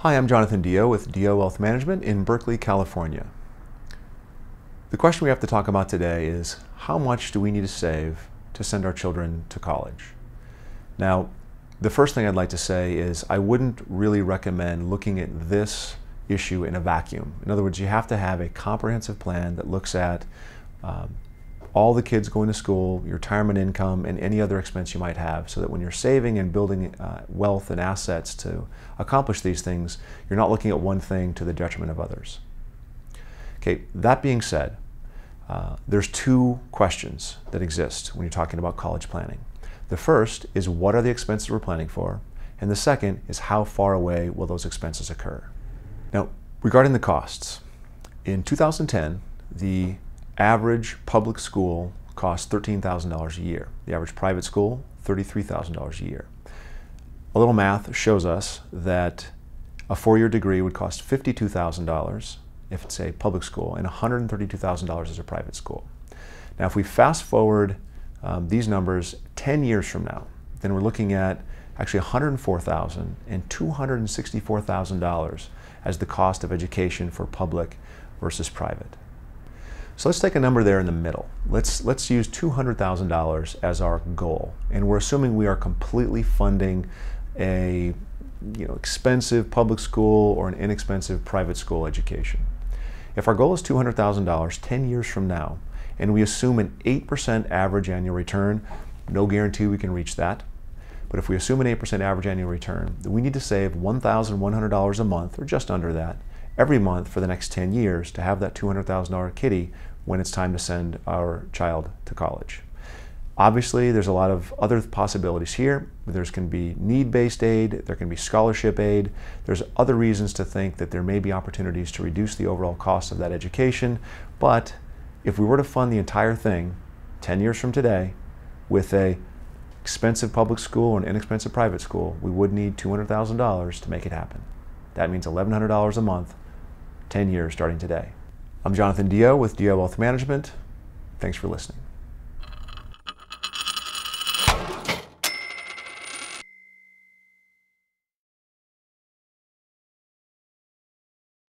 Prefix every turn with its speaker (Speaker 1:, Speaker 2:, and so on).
Speaker 1: Hi, I'm Jonathan DeYoe with DeYoe Wealth Management in Berkeley, California. The question we have to talk about today is how much do we need to save to send our children to college? Now, the first thing I'd like to say is I wouldn't really recommend looking at this issue in a vacuum. In other words, you have to have a comprehensive plan that looks at all the kids going to school, your retirement income, and any other expense you might have, so that when you're saving and building wealth and assets to accomplish these things, you're not looking at one thing to the detriment of others. Okay, that being said, there's two questions that exist when you're talking about college planning. The first is what are the expenses we're planning for, and the second is how far away will those expenses occur. Now, regarding the costs, in 2010, the average public school costs $13,000 a year. The average private school, $33,000 a year. A little math shows us that a four-year degree would cost $52,000 if it's a public school and $132,000 as a private school. Now, if we fast forward these numbers 10 years from now, then we're looking at actually $104,000 and $264,000 as the cost of education for public versus private. So let's take a number there in the middle. Let's use $200,000 as our goal, and we're assuming we are completely funding a expensive public school or an inexpensive private school education. If our goal is $200,000 10 years from now, and we assume an 8% average annual return, no guarantee we can reach that, but if we assume an 8% average annual return, then we need to save $1,100 a month, or just under that, every month for the next 10 years to have that $200,000 kitty when it's time to send our child to college. Obviously, there's a lot of other possibilities here. There can be need-based aid, there can be scholarship aid, there's other reasons to think that there may be opportunities to reduce the overall cost of that education, but if we were to fund the entire thing 10 years from today with a expensive public school or an inexpensive private school, we would need $200,000 to make it happen. That means $1,100 a month, 10 years starting today. I'm Jonathan DeYoe with DeYoe Wealth Management. Thanks for listening.